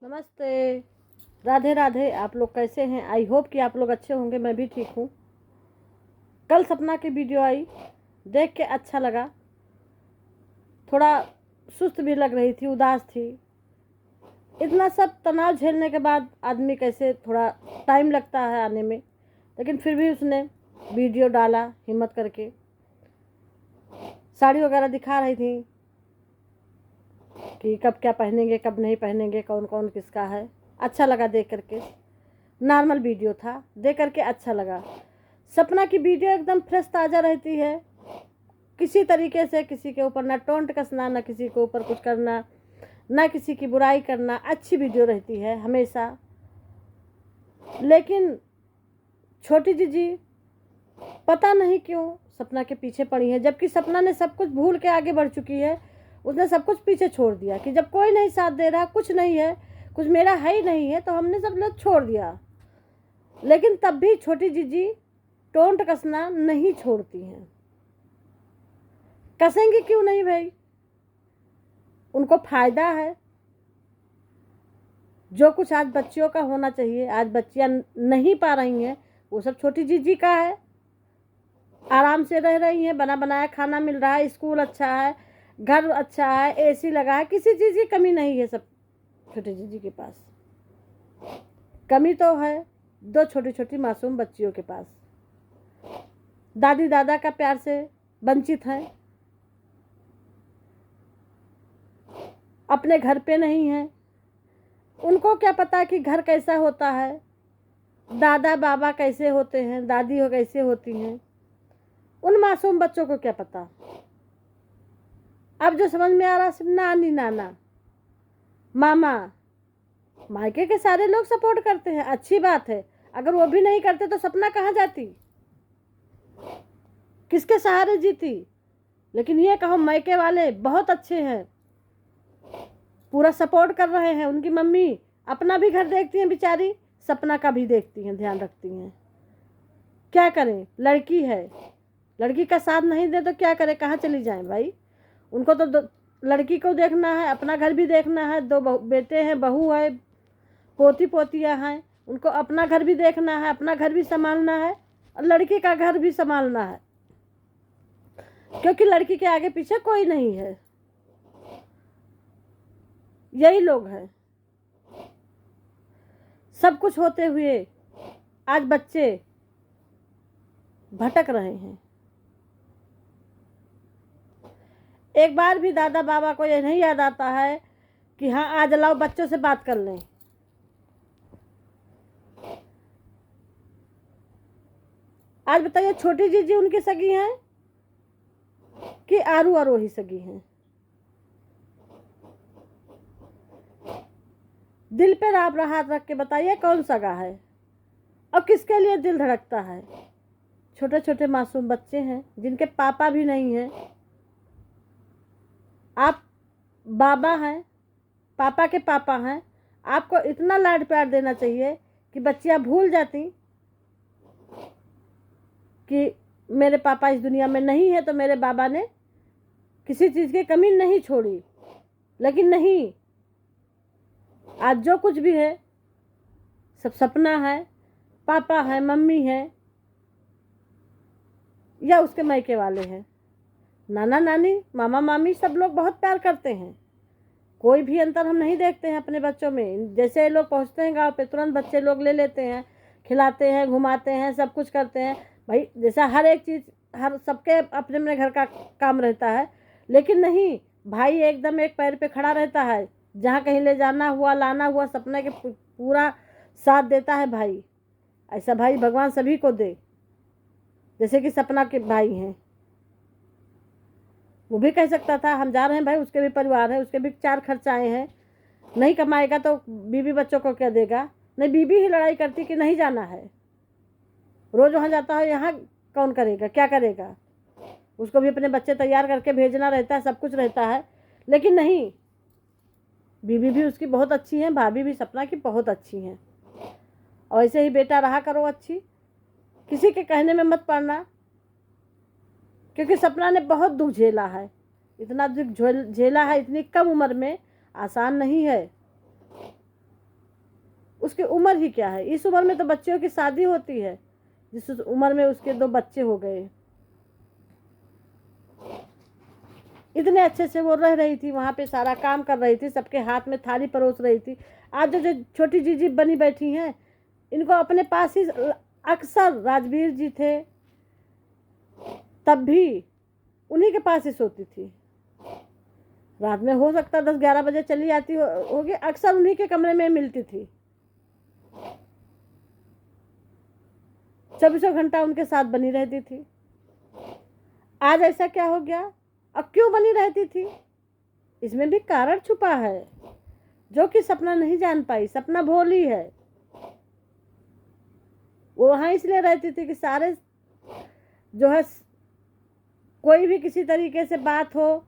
नमस्ते, राधे राधे। आप लोग कैसे हैं? आई होप कि आप लोग अच्छे होंगे। मैं भी ठीक हूँ। कल सपना की वीडियो आई, देख के अच्छा लगा। थोड़ा सुस्त भी लग रही थी, उदास थी। इतना सब तनाव झेलने के बाद आदमी कैसे, थोड़ा टाइम लगता है आने में, लेकिन फिर भी उसने वीडियो डाला हिम्मत करके। साड़ी वगैरह दिखा रही थी कि कब क्या पहनेंगे, कब नहीं पहनेंगे, कौन कौन किसका है। अच्छा लगा देख करके। नॉर्मल वीडियो था, देख करके अच्छा लगा। सपना की वीडियो एकदम फ्रेश ताज़ा रहती है। किसी तरीके से किसी के ऊपर ना टोंट कसना, ना किसी के ऊपर कुछ करना, ना किसी की बुराई करना। अच्छी वीडियो रहती है हमेशा। लेकिन छोटी जीजी पता नहीं क्यों सपना के पीछे पड़ी है, जबकि सपना ने सब कुछ भूल के आगे बढ़ चुकी है। उसने सब कुछ पीछे छोड़ दिया कि जब कोई नहीं साथ दे रहा, कुछ नहीं है, कुछ मेरा है ही नहीं है, तो हमने सब लोग छोड़ दिया। लेकिन तब भी छोटी जीजी टोंट कसना नहीं छोड़ती हैं। कसेंगी क्यों नहीं भाई? उनको फायदा है। जो कुछ आज बच्चियों का होना चाहिए, आज बच्चियां नहीं पा रही हैं, वो सब छोटी जीजी का है। आराम से रह रही हैं, बना बनाया खाना मिल रहा है, स्कूल अच्छा है, घर अच्छा है, एसी लगा है, किसी चीज़ की कमी नहीं है सब छोटी जीजी के पास। कमी तो है दो छोटी छोटी मासूम बच्चियों के पास। दादी दादा का प्यार से वंचित हैं, अपने घर पे नहीं हैं। उनको क्या पता कि घर कैसा होता है, दादा बाबा कैसे होते हैं, दादी हो कैसे होती हैं। उन मासूम बच्चों को क्या पता। अब जो समझ में आ रहा, सिर्फ नानी नाना मामा, मायके के सारे लोग सपोर्ट करते हैं, अच्छी बात है। अगर वो भी नहीं करते तो सपना कहाँ जाती, किसके सहारे जीती। लेकिन ये कहो, मायके वाले बहुत अच्छे हैं, पूरा सपोर्ट कर रहे हैं। उनकी मम्मी अपना भी घर देखती हैं बेचारी, सपना का भी देखती हैं, ध्यान रखती हैं। क्या करें, लड़की है, लड़की का साथ नहीं दे तो क्या करें, कहाँ चली जाएं भाई। उनको तो लड़की को देखना है, अपना घर भी देखना है, दो बेटे हैं, बहू है, पोती पोतियाँ हैं, उनको अपना घर भी देखना है, अपना घर भी संभालना है, और लड़की का घर भी संभालना है, क्योंकि लड़की के आगे पीछे कोई नहीं है। यही लोग हैं। सब कुछ होते हुए आज बच्चे भटक रहे हैं। एक बार भी दादा बाबा को यह नहीं याद आता है कि हाँ आज लाओ बच्चों से बात कर लें। आज बताइए, छोटी जीजी उनकी सगी हैं कि आरू आरोही सगी हैं? दिल पे आप हाथ रख के बताइए कौन सगा है और किसके लिए दिल धड़कता है। छोटे छोटे मासूम बच्चे हैं जिनके पापा भी नहीं हैं। आप बाबा हैं, पापा के पापा हैं, आपको इतना लाड प्यार देना चाहिए कि बच्चियां भूल जाती कि मेरे पापा इस दुनिया में नहीं है, तो मेरे बाबा ने किसी चीज़ की कमी नहीं छोड़ी। लेकिन नहीं, आज जो कुछ भी है सब सपना है, पापा है, मम्मी है, या उसके मायके वाले हैं। नाना नानी, मामा मामी, सब लोग बहुत प्यार करते हैं। कोई भी अंतर हम नहीं देखते हैं अपने बच्चों में। जैसे लोग पहुंचते हैं गांव पे, तुरंत बच्चे लोग ले लेते हैं, खिलाते हैं, घुमाते हैं, सब कुछ करते हैं भाई। जैसा हर एक चीज़, हर सबके अपने अपने घर का काम रहता है। लेकिन नहीं, भाई एकदम एक पैर पे खड़ा रहता है, जहाँ कहीं ले जाना हुआ, लाना हुआ, सपने के पूरा साथ देता है भाई। ऐसा भाई भगवान सभी को दे, जैसे कि सपना के भाई हैं। वो भी कह सकता था हम जा रहे हैं भाई, उसके भी परिवार है, उसके भी 4 खर्चाएँ हैं, नहीं कमाएगा तो बीवी बच्चों को क्या देगा। नहीं, बीवी ही लड़ाई करती कि नहीं जाना है, रोज़ वहाँ जाता है, यहाँ कौन करेगा, क्या करेगा। उसको भी अपने बच्चे तैयार करके भेजना रहता है, सब कुछ रहता है। लेकिन नहीं, बीवी भी उसकी बहुत अच्छी हैं, भाभी भी सपना की बहुत अच्छी हैं। और ऐसे ही बेटा रहा करो अच्छी, किसी के कहने में मत पड़ना, क्योंकि सपना ने बहुत दुख झेला है। इतना दुख झेला है इतनी कम उम्र में, आसान नहीं है। उसकी उम्र ही क्या है। इस उम्र में तो बच्चियों की शादी होती है, जिस उम्र में उसके 2 बच्चे हो गए। इतने अच्छे से वो रह रही थी वहाँ पे, सारा काम कर रही थी, सबके हाथ में थाली परोस रही थी। आज जो छोटी जीजी बनी बैठी हैं, इनको अपने पास ही अक्सर राजवीर जी थे तब भी उन्हीं के पास ही सोती थी। रात में हो सकता 10-11 बजे चली आती होगी, अक्सर उन्हीं के कमरे में मिलती थी। 24 घंटा उनके साथ बनी रहती थी। आज ऐसा क्या हो गया, अब क्यों बनी रहती थी? इसमें भी कारण छुपा है जो कि सपना नहीं जान पाई। सपना भोली है, वो वहाँ इसलिए रहती थी कि सारे जो है, कोई भी किसी तरीके से बात हो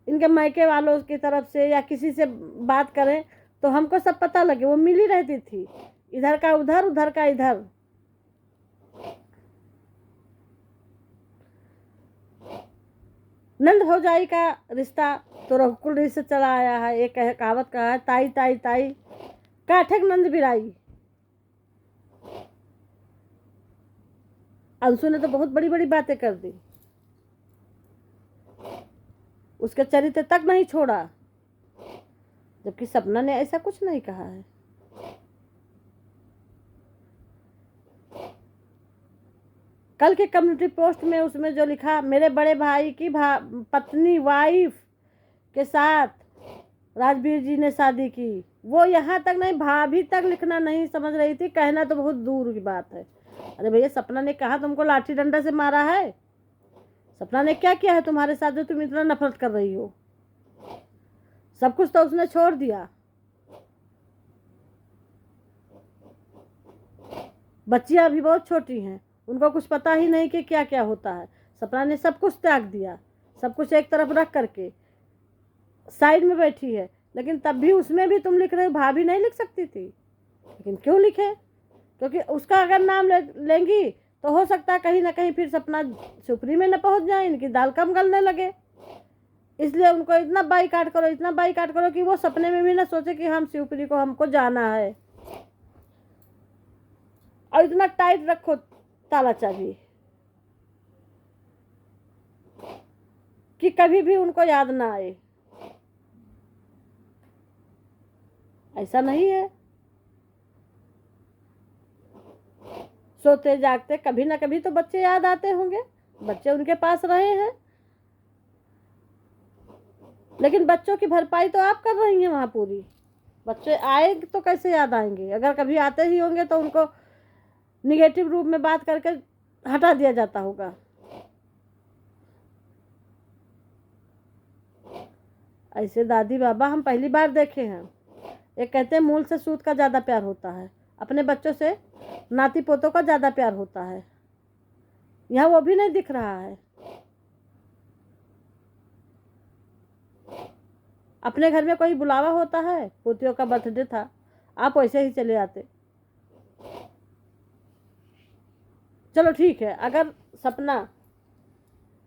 इनके मायके वालों की तरफ से या किसी से बात करें तो हमको सब पता लगे। वो मिली रहती थी, इधर का उधर, उधर का इधर। नंद भौजाई का रिश्ता तो रघुकुल से चला आया है। एक कहावत कहा है, ताई ताई ताई काठक नंद बिराई। अंशु ने तो बहुत बड़ी बड़ी बातें कर दी, उसके चरित्र तक नहीं छोड़ा, जबकि सपना ने ऐसा कुछ नहीं कहा है। कल के कम्युनिटी पोस्ट में उसमें जो लिखा, मेरे बड़े भाई की पत्नी वाइफ के साथ राजवीर जी ने शादी की, वो यहाँ तक नहीं, भाभी तक लिखना नहीं समझ रही थी। कहना तो बहुत दूर की बात है। अरे भैया, सपना ने कहा तुमको लाठी डंडा से मारा है? सपना ने क्या किया है तुम्हारे साथ जो तुम इतना नफरत कर रही हो? सब कुछ तो उसने छोड़ दिया। बच्चियां अभी बहुत छोटी हैं, उनको कुछ पता ही नहीं कि क्या क्या होता है। सपना ने सब कुछ त्याग दिया, सब कुछ एक तरफ रख करके साइड में बैठी है। लेकिन तब भी उसमें भी तुम लिख रहे हो भाभी नहीं लिख सकती थी। लेकिन क्यों लिखे? क्योंकि उसका अगर नाम लेंगी तो हो सकता है कहीं ना कहीं फिर सपना सुपरी में न पहुंच जाए, इनकी दाल कम गलने लगे। इसलिए उनको इतना बाईकाट करो, इतना बाईकाट करो कि वो सपने में भी ना सोचे कि हम शिवपुरी को हमको जाना है। और इतना टाइट रखो ताला चाबी कि कभी भी उनको याद ना आए। ऐसा नहीं है, सोते जागते कभी ना कभी तो बच्चे याद आते होंगे, बच्चे उनके पास रहे हैं। लेकिन बच्चों की भरपाई तो आप कर रही हैं वहाँ पूरी। बच्चे आए तो कैसे याद आएंगे? अगर कभी आते ही होंगे तो उनको निगेटिव रूप में बात करके हटा दिया जाता होगा। ऐसे दादी बाबा हम पहली बार देखे हैं। एक कहते हैं मूल से सूत का ज़्यादा प्यार होता है, अपने बच्चों से नाती पोतों का ज़्यादा प्यार होता है। यहाँ वो भी नहीं दिख रहा है। अपने घर में कोई बुलावा होता है, पोतियों का बर्थडे था, आप वैसे ही चले आते। चलो ठीक है, अगर सपना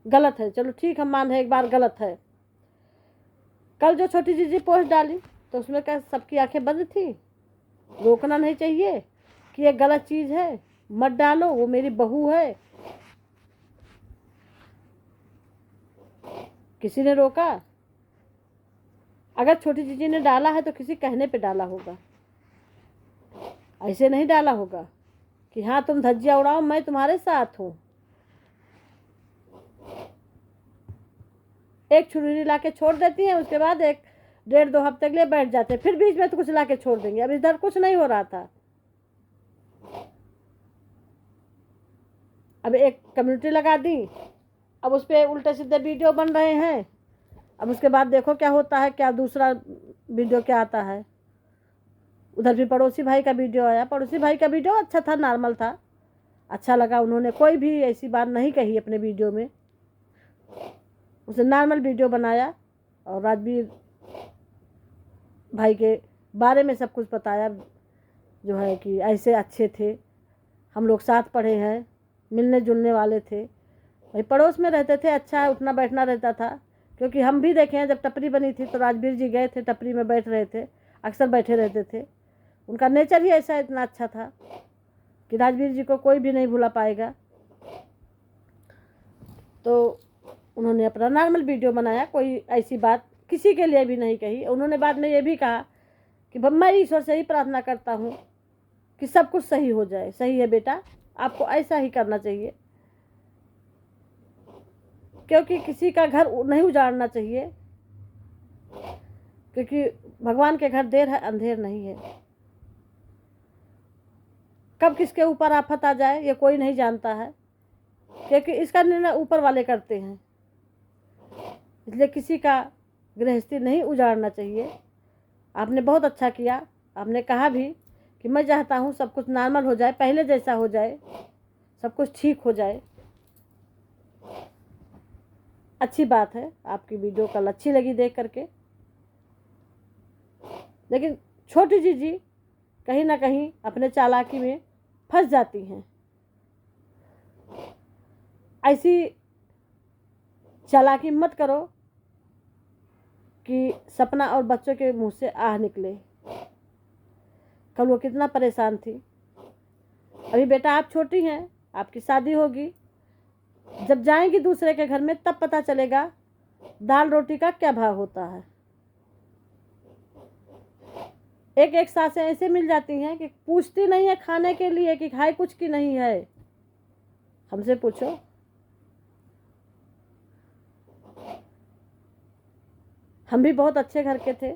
गलत है, चलो ठीक, हम मान रहे एक बार गलत है। कल जो छोटी जीजी पोस्ट डाली तो उसमें क्या सबकी आंखें बंद थी? रोकना नहीं चाहिए कि ये गलत चीज़ है, मत डालो, वो मेरी बहू है। किसी ने रोका? अगर छोटी जीजी ने डाला है तो किसी कहने पे डाला होगा, ऐसे नहीं डाला होगा कि हाँ तुम धज्जियाँ उड़ाओ, मैं तुम्हारे साथ हूँ। एक छुरी ला के छोड़ देती हैं, उसके बाद 1-1.5-2 हफ्ते के लिए बैठ जाते हैं, फिर बीच में तो कुछ ला के छोड़ देंगे। अब इधर कुछ नहीं हो रहा था। अब एक कम्युनिटी लगा दी, अब उस पर उल्टे सीधे वीडियो बन रहे हैं। अब उसके बाद देखो क्या होता है, क्या दूसरा वीडियो क्या आता है। उधर भी पड़ोसी भाई का वीडियो आया। पड़ोसी भाई का वीडियो अच्छा था, नॉर्मल था, अच्छा लगा। उन्होंने कोई भी ऐसी बात नहीं कही अपने वीडियो में, उसने नॉर्मल वीडियो बनाया और राजवीर भाई के बारे में सब कुछ बताया, जो है कि ऐसे अच्छे थे, हम लोग साथ पढ़े हैं, मिलने जुलने वाले थे, भाई पड़ोस में रहते थे, अच्छा उठना बैठना रहता था। क्योंकि हम भी देखे हैं, जब टपरी बनी थी तो राजवीर जी गए थे, टपरी में बैठ रहे थे, अक्सर बैठे रहते थे। उनका नेचर ही ऐसा इतना अच्छा था कि राजवीर जी को कोई भी नहीं भुला पाएगा। तो उन्होंने अपना नॉर्मल वीडियो बनाया, कोई ऐसी बात किसी के लिए भी नहीं कही। उन्होंने बाद में ये भी कहा कि मैं ईश्वर से ही प्रार्थना करता हूँ कि सब कुछ सही हो जाए। सही है बेटा, आपको ऐसा ही करना चाहिए, क्योंकि किसी का घर नहीं उजाड़ना चाहिए, क्योंकि भगवान के घर देर है अंधेर नहीं है। कब किसके ऊपर आफत आ जाए ये कोई नहीं जानता है, क्योंकि इसका निर्णय ऊपर वाले करते हैं। इसलिए किसी का गृहस्थी नहीं उजाड़ना चाहिए। आपने बहुत अच्छा किया, आपने कहा भी कि मैं चाहता हूँ सब कुछ नॉर्मल हो जाए, पहले जैसा हो जाए, सब कुछ ठीक हो जाए। अच्छी बात है, आपकी वीडियो कल अच्छी लगी देख करके। लेकिन छोटी जी कहीं ना कहीं अपने चालाकी में फंस जाती हैं। ऐसी चालाकी मत करो कि सपना और बच्चों के मुंह से आह निकले। कल वो कितना परेशान थी। अभी बेटा आप छोटी हैं, आपकी शादी होगी, जब जाएंगी दूसरे के घर में तब पता चलेगा दाल रोटी का क्या भाव होता है। एक एक सासें ऐसे मिल जाती हैं कि पूछती नहीं है खाने के लिए कि खाए कुछ की नहीं है। हमसे पूछो। हम भी बहुत अच्छे घर के थे,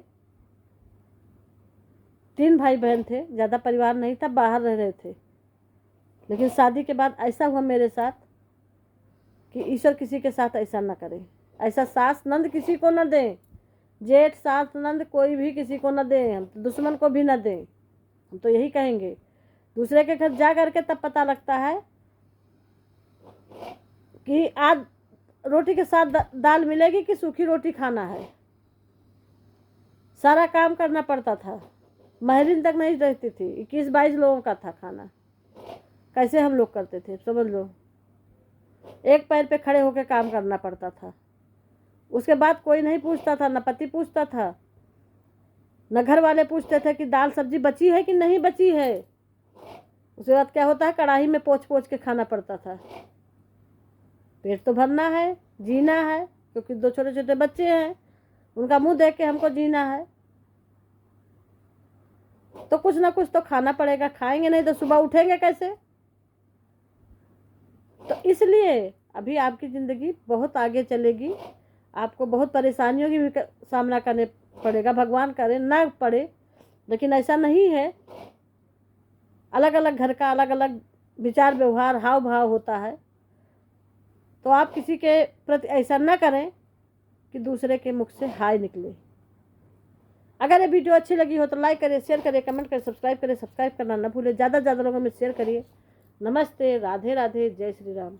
3 भाई बहन थे, ज़्यादा परिवार नहीं था, बाहर रह रहे थे। लेकिन शादी के बाद ऐसा हुआ मेरे साथ कि ईश्वर किसी के साथ ऐसा ना करे। ऐसा सास नंद किसी को न दें, जेठ सास नंद कोई भी किसी को न दें, हम तो दुश्मन को भी न दें। हम तो यही कहेंगे। दूसरे के घर जा करके तब पता लगता है कि आज रोटी के साथ दाल मिलेगी कि सूखी रोटी खाना है। सारा काम करना पड़ता था, महरीन तक नहीं रहती थी, 21-22 लोगों का था खाना। कैसे हम लोग करते थे समझ लो। एक पैर पे खड़े होकर काम करना पड़ता था। उसके बाद कोई नहीं पूछता था, न पति पूछता था, न घर वाले पूछते थे कि दाल सब्जी बची है कि नहीं बची है। उसके बाद क्या होता है, कढ़ाई में पोंछ पोंछ के खाना पड़ता था। पेट तो भरना है, जीना है, क्योंकि 2 छोटे छोटे बच्चे हैं, उनका मुंह देख के हमको जीना है। तो कुछ ना कुछ तो खाना पड़ेगा, खाएंगे नहीं तो सुबह उठेंगे कैसे। तो इसलिए अभी आपकी ज़िंदगी बहुत आगे चलेगी, आपको बहुत परेशानियों की भी सामना करने पड़ेगा। भगवान करे ना पड़े, लेकिन ऐसा नहीं है। अलग अलग घर का अलग अलग विचार व्यवहार हाव भाव होता है। तो आप किसी के प्रति ऐसा ना करें कि दूसरे के मुख से हाय निकले। अगर ये वीडियो अच्छी लगी हो तो लाइक करिए, शेयर करिए, कमेंट करिए, सब्सक्राइब करिए। सब्सक्राइब करना ना भूलें, ज़्यादा से ज़्यादा लोगों में शेयर करिए। नमस्ते, राधे राधे, जय श्री राम।